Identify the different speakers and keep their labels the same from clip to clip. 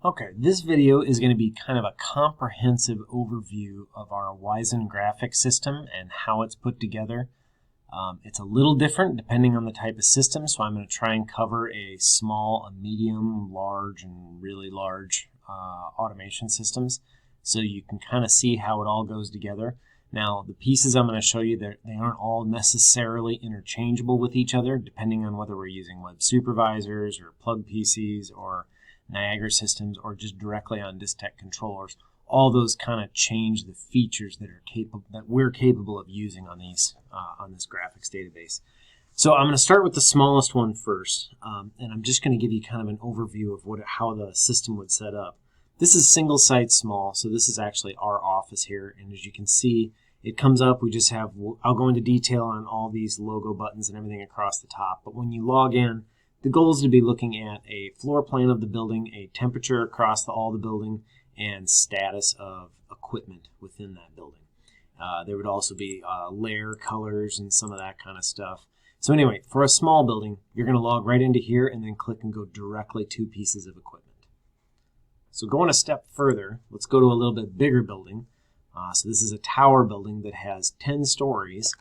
Speaker 1: Okay, this video is going to be kind of a comprehensive overview of our Wyzen graphic system and how it's put together. It's a little different depending on the type of system, so I'm going to try and cover a small, a medium, large, and really large automation systems so you can kind of see how it all goes together. Now, the pieces I'm going to show you, they aren't all necessarily interchangeable with each other depending on whether we're using web supervisors or plug PCs or Niagara systems or just directly on Distech controllers. All those kind of change the features that we're capable of using on these on this graphics database. So I'm going to start with the smallest one first, and I'm just going to give you kind of an overview of how the system would set up. This is single site small, so this is actually our office here, and as you can see, it comes up. We just have, I'll go into detail on all these logo buttons and everything across the top, but when you log in, the goal is to be looking at a floor plan of the building, a temperature across all the building, and status of equipment within that building. There would also be layer colors and some of that kind of stuff. So anyway, for a small building, you're going to log right into here and then click and go directly to pieces of equipment. So going a step further, let's go to a little bit bigger building. So this is a tower building that has 10 stories.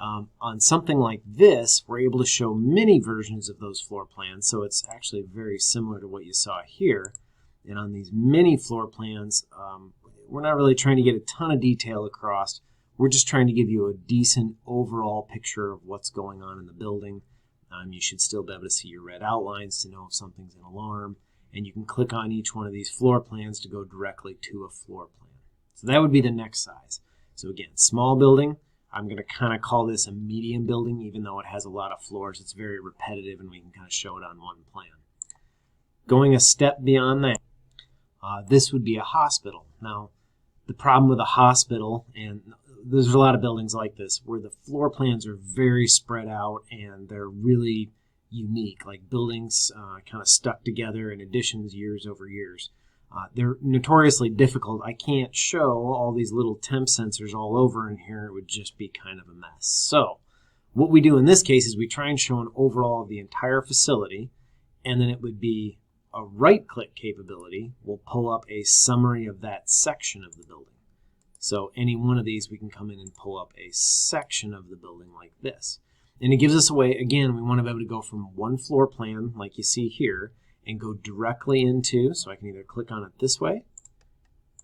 Speaker 1: On something like this, we're able to show many versions of those floor plans, so it's actually very similar to what you saw here. And on these mini floor plans, we're not really trying to get a ton of detail across. We're just trying to give you a decent overall picture of what's going on in the building. You should still be able to see your red outlines to know if something's an alarm. And you can click on each one of these floor plans to go directly to a floor plan. So that would be the next size. So again, small building. I'm going to kind of call this a medium building, even though it has a lot of floors. It's very repetitive, and we can kind of show it on one plan. Going a step beyond that, this would be a hospital. Now, the problem with a hospital, and there's a lot of buildings like this, where the floor plans are very spread out, and they're really unique, like buildings kind of stuck together in additions years over years. They're notoriously difficult. I can't show all these little temp sensors all over in here. It would just be kind of a mess. So what we do in this case is we try and show an overall of the entire facility, and then it would be a right-click capability. We'll pull up a summary of that section of the building. So any one of these, we can come in and pull up a section of the building like this. And it gives us a way, again, we want to be able to go from one floor plan, like you see here, and go directly into, so I can either click on it this way,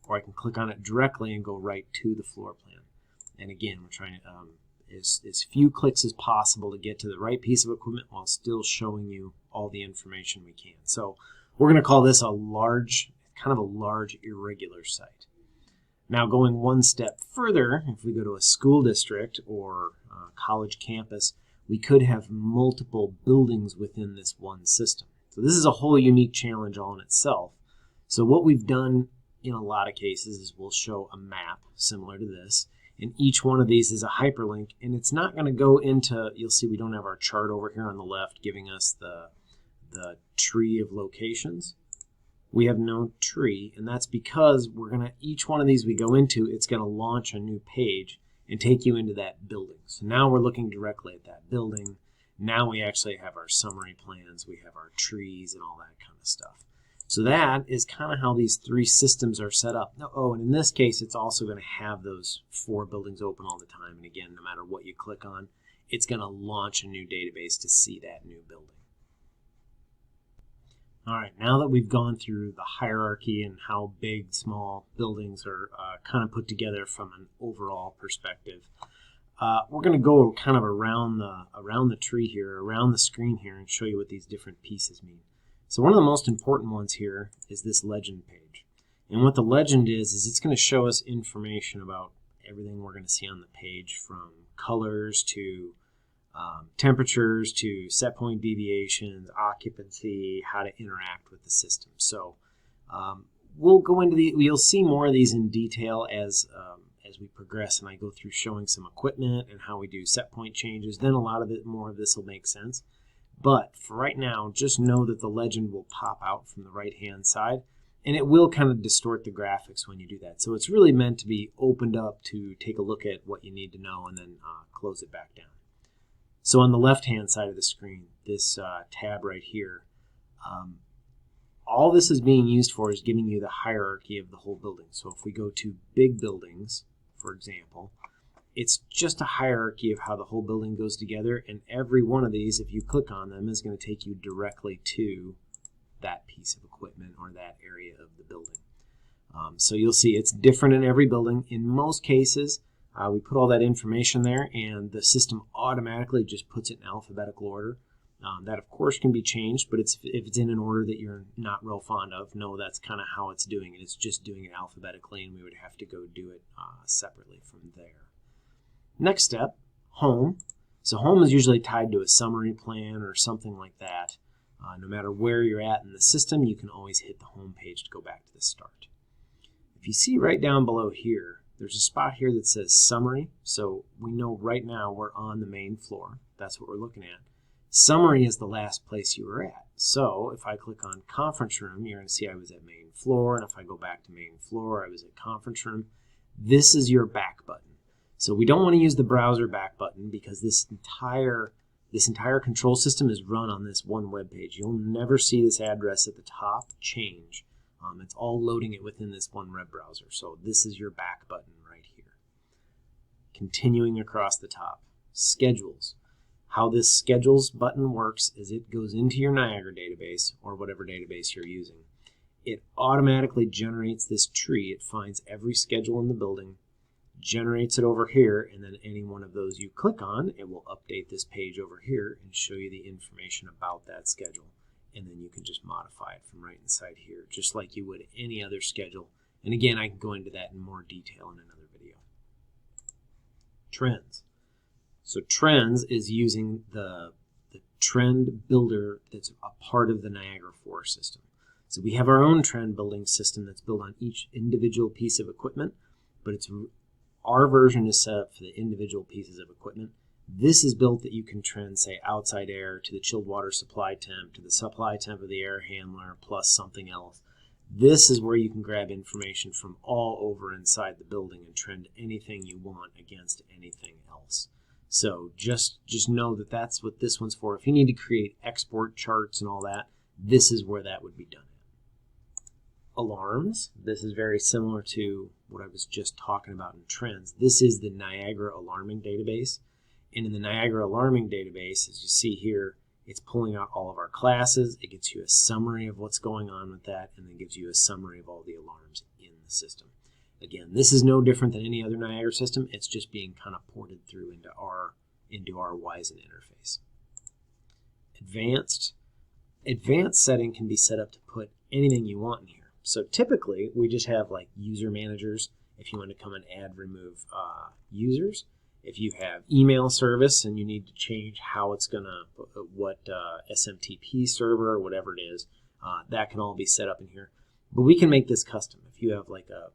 Speaker 1: or I can click on it directly and go right to the floor plan. And again, we're trying to, as few clicks as possible to get to the right piece of equipment while still showing you all the information we can. So we're going to call this a large, kind of a large irregular site. Now going one step further, if we go to a school district or college campus, we could have multiple buildings within this one system. So this is a whole unique challenge all in itself. So what we've done in a lot of cases is we'll show a map similar to this, and each one of these is a hyperlink, and it's not going to go into, you'll see we don't have our chart over here on the left giving us the tree of locations. We have no tree, and that's because we're going to, each one of these we go into, it's going to launch a new page and take you into that building. So now we're looking directly at that building. Now we actually have our summary plans, we have our trees and all that kind of stuff. So that is kind of how these three systems are set up. Oh, and in this case, it's also going to have those 4 buildings open all the time. And again, no matter what you click on, it's going to launch a new database to see that new building. All right, now that we've gone through the hierarchy and how big, small buildings are kind of put together from an overall perspective, we're going to go kind of around the tree here, around the screen here, and show you what these different pieces mean. So one of the most important ones here is this legend page. And what the legend is it's going to show us information about everything we're going to see on the page, from colors to temperatures to set point deviations, occupancy, how to interact with the system. So we'll go into you'll see more of these in detail as we progress, and I go through showing some equipment and how we do set point changes. Then a lot of it, more of this will make sense. But for right now, just know that the legend will pop out from the right-hand side, and it will kind of distort the graphics when you do that. So it's really meant to be opened up to take a look at what you need to know and then close it back down. So on the left-hand side of the screen, this tab right here, all this is being used for is giving you the hierarchy of the whole building. So if we go to big buildings, for example, it's just a hierarchy of how the whole building goes together, and every one of these, if you click on them, is going to take you directly to that piece of equipment or that area of the building. So you'll see it's different in every building. In most cases, we put all that information there, and the system automatically just puts it in alphabetical order. That, of course, can be changed, but if it's in an order that you're not real fond of, no, that's kind of how it's doing it. It's just doing it alphabetically, and we would have to go do it separately from there. Next step, home. So home is usually tied to a summary plan or something like that. No matter where you're at in the system, you can always hit the home page to go back to the start. If you see right down below here, there's a spot here that says summary. So we know right now we're on the main floor. That's what we're looking at. Summary is the last place you were at. So if I click on conference room, you're going to see I was at main floor. And if I go back to main floor, I was at conference room. This is your back button. So we don't want to use the browser back button because this entire control system is run on this one web page. You'll never see this address at the top change. It's all loading it within this one web browser. So this is your back button right here. Continuing across the top. Schedules. How this schedules button works is it goes into your Niagara database or whatever database you're using. It automatically generates this tree. It finds every schedule in the building, generates it over here, and then any one of those you click on, it will update this page over here and show you the information about that schedule. And then you can just modify it from right inside here, just like you would any other schedule. And again, I can go into that in more detail in another video. Trends. So trends is using the trend builder that's a part of the Niagara 4 system. So we have our own trend building system that's built on each individual piece of equipment, but our version is set up for the individual pieces of equipment. This is built that you can trend, say, outside air to the chilled water supply temp, to the supply temp of the air handler, plus something else. This is where you can grab information from all over inside the building and trend anything you want against anything else. So just know that that's what this one's for. If you need to create export charts and all that, this is where that would be done. Alarms. This is very similar to what I was just talking about in trends. This is the Niagara alarming database. And in the Niagara alarming database, as you see here, it's pulling out all of our classes. It gives you a summary of what's going on with that, and then gives you a summary of all the alarms in the system. Again, this is no different than any other Niagara system. It's just being kind of ported through into our Wyzen interface. Advanced setting can be set up to put anything you want in here. So typically, we just have like user managers if you want to come and add, remove users. If you have email service and you need to change how it's going to, what SMTP server or whatever it is, that can all be set up in here. But we can make this custom. If you have like a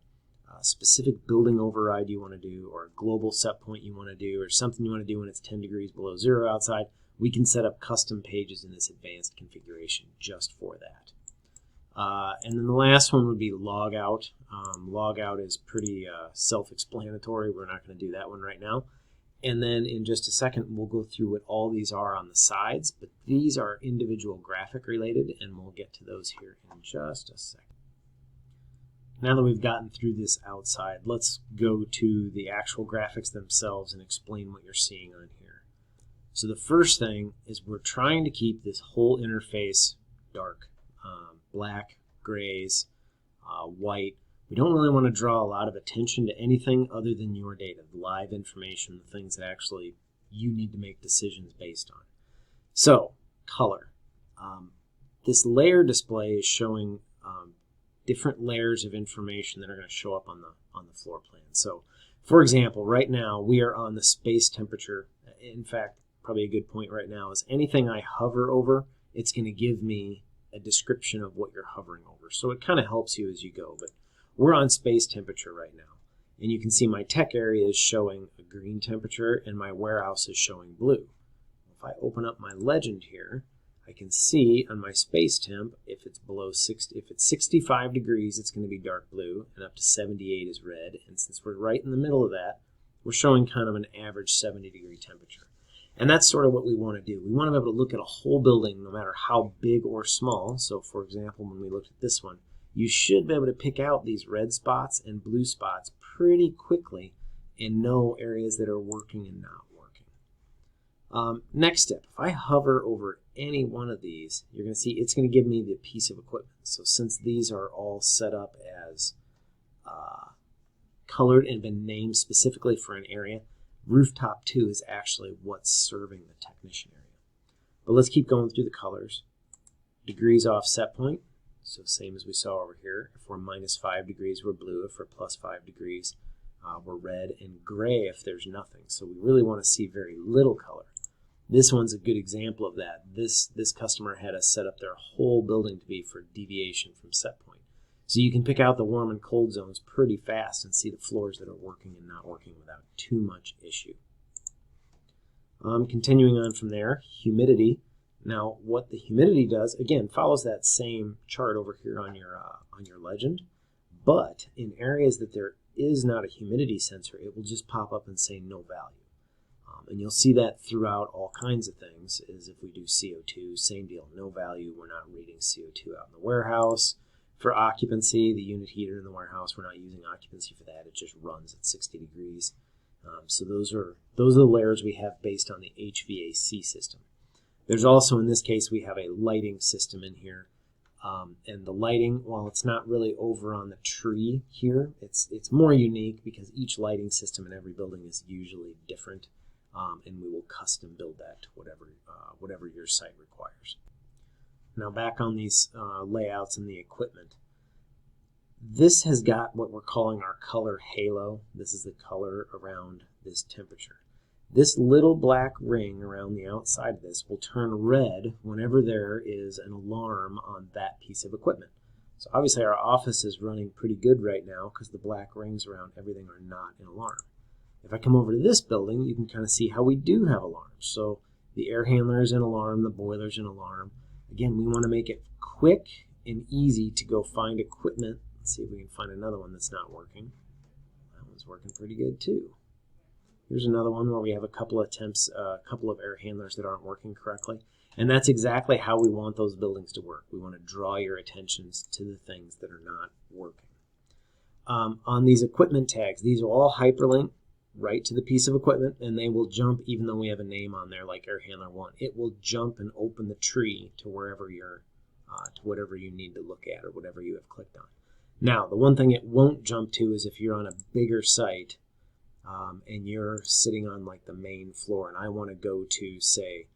Speaker 1: specific building override you want to do, or a global set point you want to do, or something you want to do when it's 10 degrees below zero outside, we can set up custom pages in this advanced configuration just for that. And then the last one would be logout. Logout is pretty self-explanatory. We're not going to do that one right now. And then in just a second, we'll go through what all these are on the sides, but these are individual graphic related, and we'll get to those here in just a second. Now that we've gotten through this outside, let's go to the actual graphics themselves and explain what you're seeing on here. So the first thing is we're trying to keep this whole interface dark. Black, grays, white. We don't really want to draw a lot of attention to anything other than your data, the live information, the things that actually you need to make decisions based on. So, color. This layer display is showing different layers of information that are going to show up on the floor plan. So, for example, right now we are on the space temperature. In fact, probably a good point right now is anything I hover over, it's going to give me a description of what you're hovering over. So it kind of helps you as you go, but we're on space temperature right now. And you can see my tech area is showing a green temperature and my warehouse is showing blue. If I open up my legend here, I can see on my space temp, if it's below 60, if it's 65 degrees, it's going to be dark blue, and up to 78 is red. And since we're right in the middle of that, we're showing kind of an average 70-degree temperature. And that's sort of what we want to do. We want to be able to look at a whole building no matter how big or small. So for example, when we looked at this one, you should be able to pick out these red spots and blue spots pretty quickly and know areas that are working and not working. Next step, if I hover over any one of these, you're going to see it's going to give me the piece of equipment. So since these are all set up as colored and been named specifically for an area, rooftop 2 is actually what's serving the technician area. But let's keep going through the colors. Degrees off set point, so same as we saw over here. If we're -5 degrees, we're blue. If we're +5 degrees, we're red, and gray if there's nothing. So we really want to see very little color. This one's a good example of that. This customer had us set up their whole building to be for deviation from set point. So you can pick out the warm and cold zones pretty fast and see the floors that are working and not working without too much issue. Continuing on from there, humidity. Now what the humidity does, again, follows that same chart over here on your legend, but in areas that there is not a humidity sensor, it will just pop up and say no value. And you'll see that throughout all kinds of things, is if we do CO2, same deal, no value, we're not reading CO2 out in the warehouse. For occupancy, the unit heater in the warehouse, we're not using occupancy for that, it just runs at 60 degrees. So those are the layers we have based on the HVAC system. There's also, in this case, we have a lighting system in here. And the lighting, while it's not really over on the tree here, it's more unique because each lighting system in every building is usually different. And we will custom build that to whatever your site requires. Now back on these layouts and the equipment. This has got what we're calling our color halo. This is the color around this temperature. This little black ring around the outside of this will turn red whenever there is an alarm on that piece of equipment. So obviously our office is running pretty good right now because the black rings around everything are not an alarm. If I come over to this building, you can kind of see how we do have alarms. So the air handler is an alarm, the boiler is an alarm. Again, we want to make it quick and easy to go find equipment. Let's see if we can find another one that's not working. That one's working pretty good too. Here's another one where we have a couple of attempts, a couple of air handlers that aren't working correctly. And that's exactly how we want those buildings to work. We want to draw your attentions to the things that are not working. On these equipment tags, these are all hyperlinked right to the piece of equipment, and they will jump even though we have a name on there like Air Handler 1. It will jump and open the tree to wherever you're, to whatever you need to look at or whatever you have clicked on. Now, the one thing it won't jump to is if you're on a bigger site and you're sitting on like the main floor and I want to go to, say,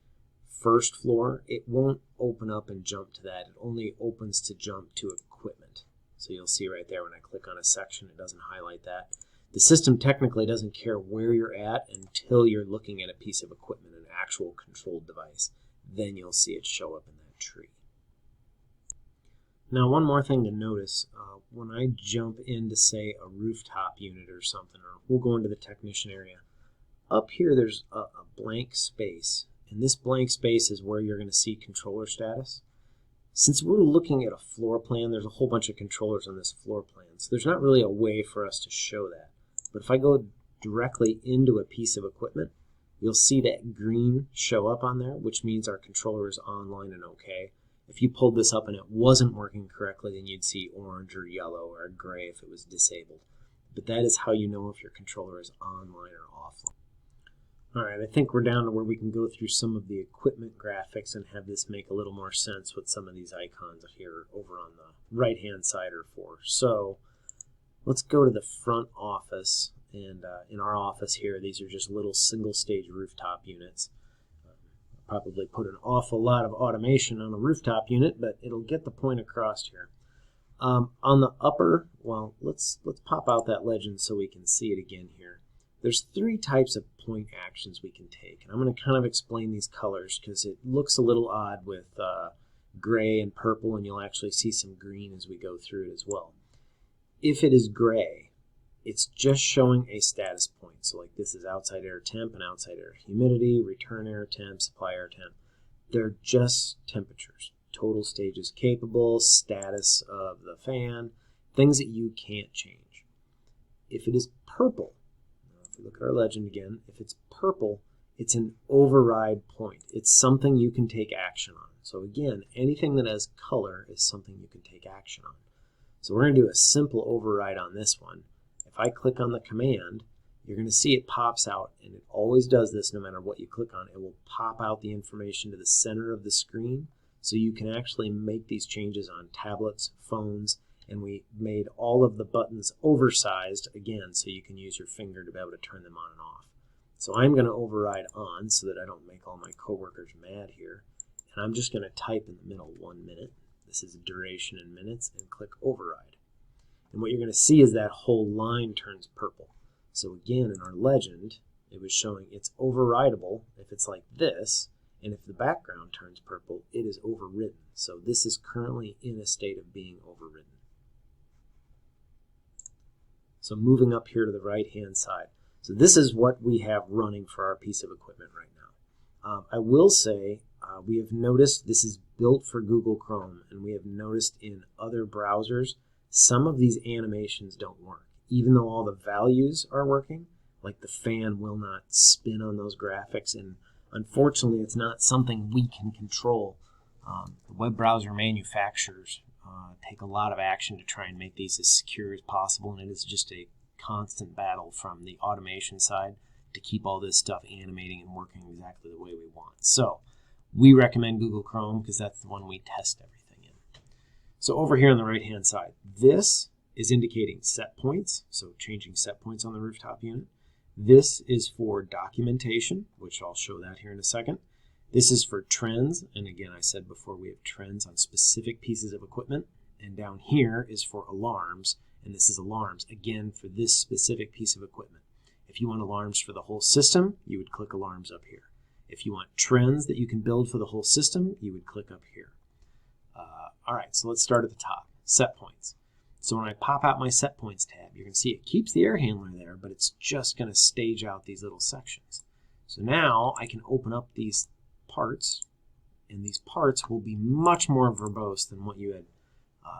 Speaker 1: first floor, it won't open up and jump to that. It only opens to jump to equipment. So you'll see right there when I click on a section, it doesn't highlight that. The system technically doesn't care where you're at until you're looking at a piece of equipment, an actual controlled device. Then you'll see it show up in that tree. Now, one more thing to notice, when I jump into, say, a rooftop unit or something, or we'll go into the technician area, up here there's a blank space, and this blank space is where you're going to see controller status. Since we're looking at a floor plan, there's a whole bunch of controllers on this floor plan, so there's not really a way for us to show that. But if I go directly into a piece of equipment, you'll see that green show up on there, which means our controller is online and okay. If you pulled this up and it wasn't working correctly, then you'd see orange or yellow or gray if it was disabled. But that is how you know if your controller is online or offline. All right, I think we're down to where we can go through some of the equipment graphics and have this make a little more sense what some of these icons here over on the right-hand side are for. So let's go to the front office, and in our office here, these are just little single-stage rooftop units. Probably put an awful lot of automation on a rooftop unit, but it'll get the point across here. On the upper, well, let's pop out that legend so we can see it again here. There's 3 types of point actions we can take, and I'm going to kind of explain these colors because it looks a little odd with gray and purple, and you'll actually see some green as we go through it as well. If it is gray, it's just showing a status point. So like this is outside air temp and outside air humidity, return air temp, supply air temp. They're just temperatures. Total stages capable, status of the fan, things that you can't change. If it is purple, if you look at our legend again, if it's purple, It's an override point. It's something you can take action on. So again, anything that has color is something you can take action on. So we're going to do a simple override on this one. If I click on the command, you're going to see it pops out, and it always does this no matter what you click on. It will pop out the information to the center of the screen, so you can actually make these changes on tablets, phones, and we made all of the buttons oversized again so you can use your finger to be able to turn them on and off. So I'm going to override on so that I don't make all my coworkers mad here. And I'm just going to type in the middle 1 minute. This is duration in minutes, and click override. And what you're going to see is that whole line turns purple. So again, in our legend, it was showing it's overridable if it's like this, and if the background turns purple, it is overridden. So this is currently in a state of being overridden. So moving up here to the right-hand side. So this is what we have running for our piece of equipment right now. I will say we have noticed this is built for Google Chrome, and we have noticed in other browsers some of these animations don't work. Even though all the values are working, like the fan will not spin on those graphics, and unfortunately it's not something we can control. The web browser manufacturers take a lot of action to try and make these as secure as possible, and it is just a constant battle from the automation side to keep all this stuff animating and working exactly the way we want. So we recommend Google Chrome because that's the one we test everything in. So over here on the right hand side, this is indicating set points, so changing set points on the rooftop unit. This is for documentation, which I'll show that here in a second. This is for trends, and again I said before we have trends on specific pieces of equipment. And down here is for alarms, and this is alarms, again, for this specific piece of equipment. If you want alarms for the whole system, you would click alarms up here. If you want trends that you can build for the whole system, you would click up here. All right, so let's start at the top, set points. So when I pop out my set points tab, you're going to see it keeps the air handler there, but it's just going to stage out these little sections. So now I can open up these parts, and these parts will be much more verbose than what you had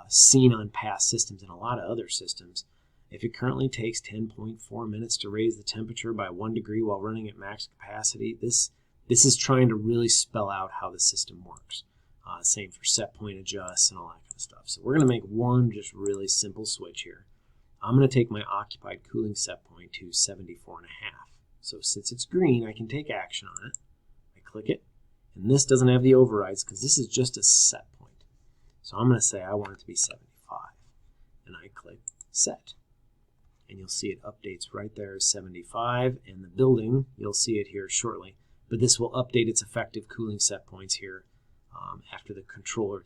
Speaker 1: seen on past systems and a lot of other systems. If it currently takes 10.4 minutes to raise the temperature by 1 degree while running at max capacity, this is trying to really spell out how the system works. Same for set point adjusts and all that kind of stuff. So we're going to make one just really simple switch here. I'm going to take my occupied cooling set point to 74.5. So since it's green, I can take action on it. I click it, and this doesn't have the overrides because this is just a set point. So I'm going to say I want it to be 75, and I click set. And you'll see it updates right there as 75, and the building, you'll see it here shortly, but this will update its effective cooling set points here after the controller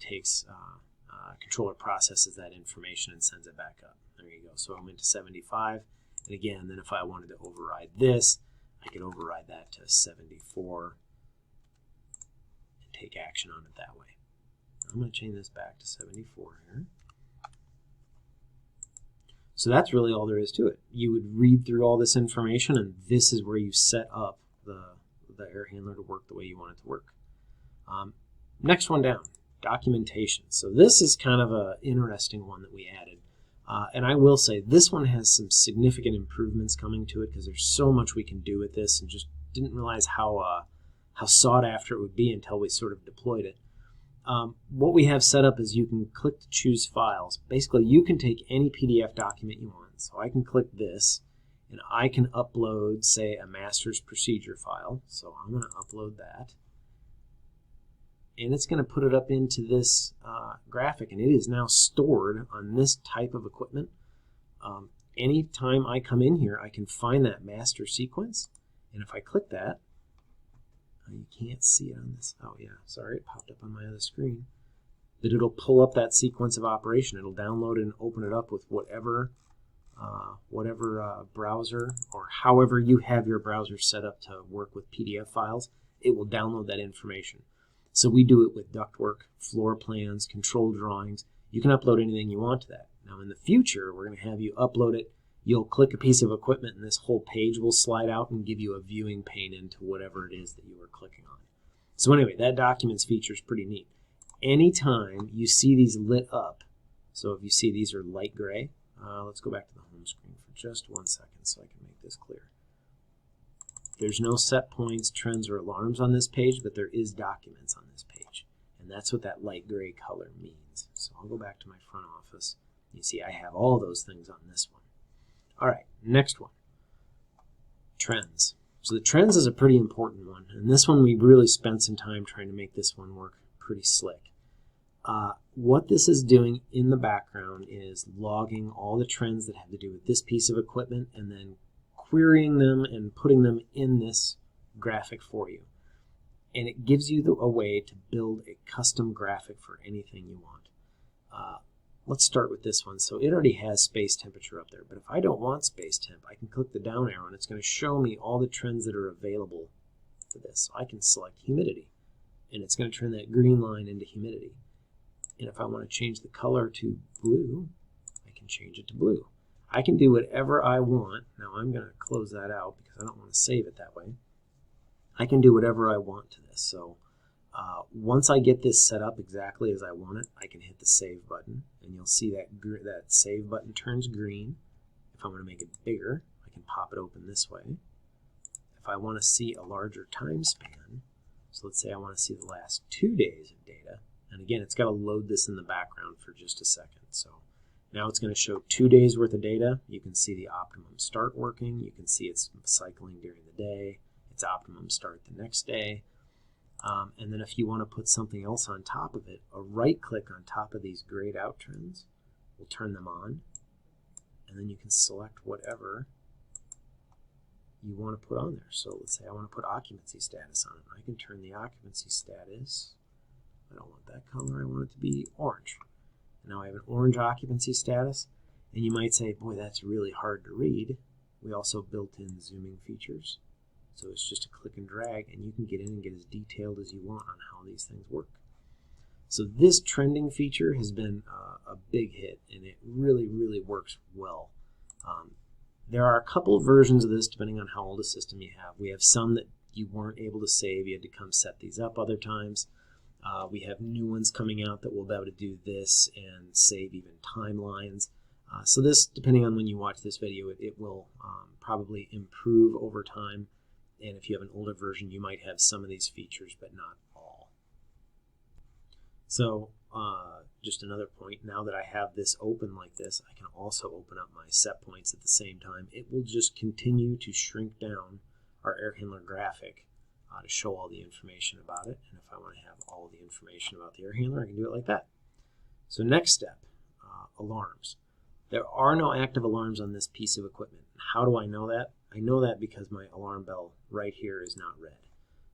Speaker 1: controller processes that information and sends it back up. There you go. So I'm into 75, and again, then if I wanted to override this, I could override that to 74 and take action on it that way. I'm going to change this back to 74 here. So that's really all there is to it. You would read through all this information, and this is where you set up the air handler to work the way you want it to work. Next one down, documentation. So this is kind of an interesting one that we added. And I will say this one has some significant improvements coming to it because there's so much we can do with this, and just didn't realize how sought after it would be until we sort of deployed it. What we have set up is you can click to choose files. Basically, you can take any PDF document you want. So I can click this, and I can upload, say, a master's procedure file. So I'm going to upload that. And it's going to put it up into this graphic, and it is now stored on this type of equipment. Anytime I come in here, I can find that master sequence, and if I click that, you can't see it on this. Oh yeah, sorry, it popped up on my other screen. But it'll pull up that sequence of operation. It'll download it and open it up with whatever browser, or however you have your browser set up to work with PDF files. It will download that information. So we do it with ductwork, floor plans, control drawings. You can upload anything you want to that. Now in the future, we're going to have you upload it. You'll click a piece of equipment, and this whole page will slide out and give you a viewing pane into whatever it is that you were clicking on. So anyway, that documents feature is pretty neat. Anytime you see these lit up, so if you see these are light gray, let's go back to the home screen for just 1 second so I can make this clear. There's no set points, trends, or alarms on this page, but there is documents on this page. And that's what that light gray color means. So I'll go back to my front office. You see I have all those things on this one. All right, next one. Trends. So the trends is a pretty important one. And this one we really spent some time trying to make this one work pretty slick. What this is doing in the background is logging all the trends that have to do with this piece of equipment and then querying them and putting them in this graphic for you. And it gives you a way to build a custom graphic for anything you want. Let's start with this one. So it already has space temperature up there, but if I don't want space temp, I can click the down arrow and it's going to show me all the trends that are available for this. So I can select humidity, and it's going to turn that green line into humidity. And if I want to change the color to blue, I can change it to blue. I can do whatever I want. Now I'm going to close that out because I don't want to save it that way. I can do whatever I want to this. So once I get this set up exactly as I want it, I can hit the save button, and you'll see that save button turns green. If I want to make it bigger, I can pop it open this way. If I want to see a larger time span, so let's say I want to see the last 2 days of data, and again, it's got to load this in the background for just a second. So now it's going to show 2 days worth of data. You can see the optimum start working. You can see it's cycling during the day. It's optimum start the next day. And then if you want to put something else on top of it, a right click on top of these grayed out trends will turn them on. And then you can select whatever you want to put on there. So let's say I want to put occupancy status on it. I can turn the occupancy status. I don't want that color. I want it to be orange. And now I have an orange occupancy status. And you might say, boy, that's really hard to read. We also built in zooming features. So it's just a click and drag, and you can get in and get as detailed as you want on how these things work. So this trending feature has been a big hit, and it really, really works well. There are a couple of versions of this depending on how old a system you have. We have some that you weren't able to save. You had to come set these up other times. We have new ones coming out that will be able to do this and save even timelines. So this, depending on when you watch this video, it will probably improve over time. And if you have an older version, you might have some of these features, but not all. So just another point, now that I have this open like this, I can also open up my set points at the same time. It will just continue to shrink down our air handler graphic to show all the information about it. And if I want to have all the information about the air handler, I can do it like that. So next step, alarms. There are no active alarms on this piece of equipment. How do I know that? I know that because my alarm bell right here is not red.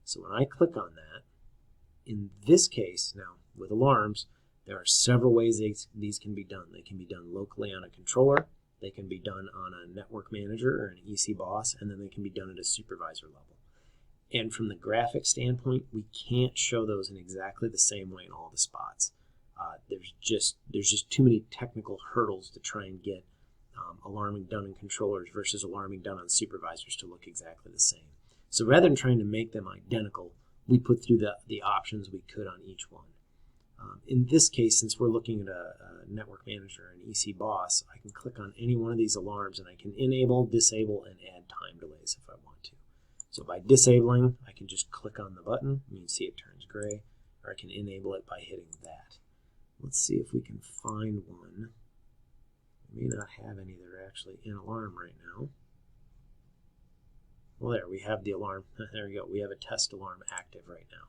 Speaker 1: So when I click on that, in this case, now with alarms, there are several ways these can be done. They can be done locally on a controller, they can be done on a network manager or an EC boss, and then they can be done at a supervisor level. And from the graphic standpoint, we can't show those in exactly the same way in all the spots. There's just too many technical hurdles to try and get alarming done in controllers versus alarming done on supervisors to look exactly the same. So rather than trying to make them identical, we put through the options we could on each one. In this case, since we're looking at a network manager and EC boss, I can click on any one of these alarms and I can enable, disable, and add time delays if I want to. So by disabling, I can just click on the button and you can see it turns gray, or I can enable it by hitting that. Let's see if we can find one. We may not have any that are actually in alarm right now. Well, there, we have the alarm. There we go. We have a test alarm active right now.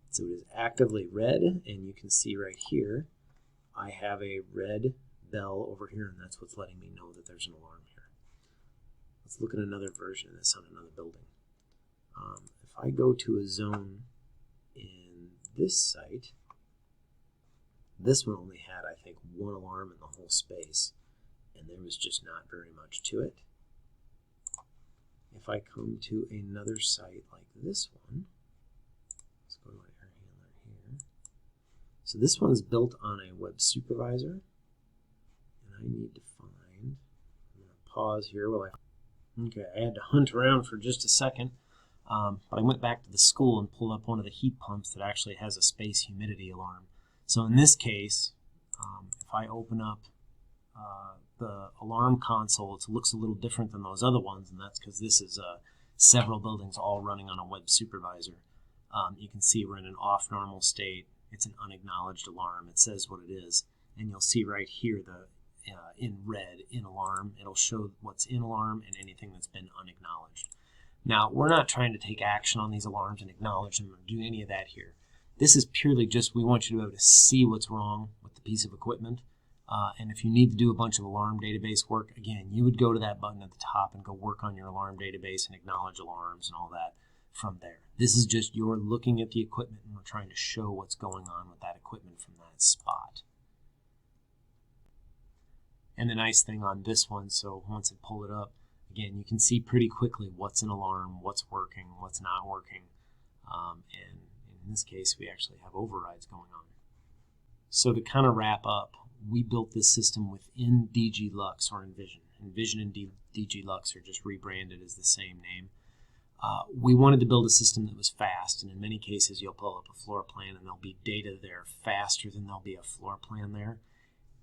Speaker 1: So it is actively red, and you can see right here, I have a red bell over here, and that's what's letting me know that there's an alarm here. Let's look at another version of this on another building. If I go to a zone in this site, this one only had, I think, one alarm in the whole space, and there was just not very much to it. If I come to another site like this one, let's go to my air handler here. So this one's built on a web supervisor, and I need to find, I'm going to pause here while okay, I had to hunt around for just a second, but I went back to the school and pulled up one of the heat pumps that actually has a space humidity alarm. So in this case, if I open up the alarm console, it looks a little different than those other ones, and that's because this is a several buildings all running on a web supervisor. You can see we're in an off normal state. It's an unacknowledged alarm. It says what it is. And you'll see right here the in red, in alarm. It'll show what's in alarm and anything that's been unacknowledged. Now, we're not trying to take action on these alarms and acknowledge them or do any of that here. This is purely just we want you to be able to see what's wrong with the piece of equipment. And if you need to do a bunch of alarm database work, again, you would go to that button at the top and go work on your alarm database and acknowledge alarms and all that from there. This is just you're looking at the equipment and we're trying to show what's going on with that equipment from that spot. And the nice thing on this one, so once I pull it up, again, you can see pretty quickly what's an alarm, what's working, what's not working. And in this case, we actually have overrides going on. So to kind of wrap up, we built this system within DGLux or Envysion. Envysion and DGLux are just rebranded as the same name. We wanted to build a system that was fast, and in many cases you'll pull up a floor plan and there'll be data there faster than there'll be a floor plan there.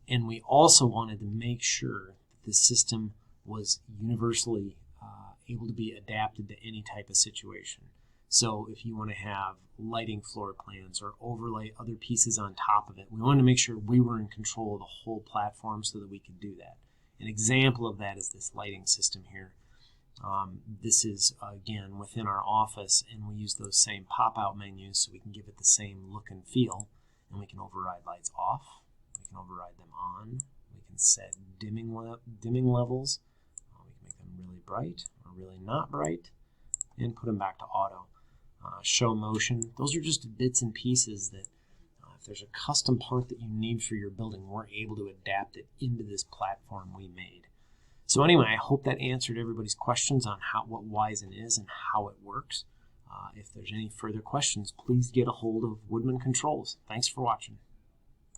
Speaker 1: And we also wanted to make sure that the system was universally able to be adapted to any type of situation. So if you want to have lighting floor plans or overlay other pieces on top of it, we wanted to make sure we were in control of the whole platform so that we could do that. An example of that is this lighting system here. This is, again, within our office, and we use those same pop-out menus so we can give it the same look and feel. And we can override lights off. We can override them on. We can set dimming levels. We can make them really bright or really not bright, and put them back to auto. Show motion. Those are just bits and pieces that if there's a custom part that you need for your building, we're able to adapt it into this platform we made. So anyway, I hope that answered everybody's questions on what Wyzen is and how it works. If there's any further questions, please get a hold of Woodman Controls. Thanks for watching.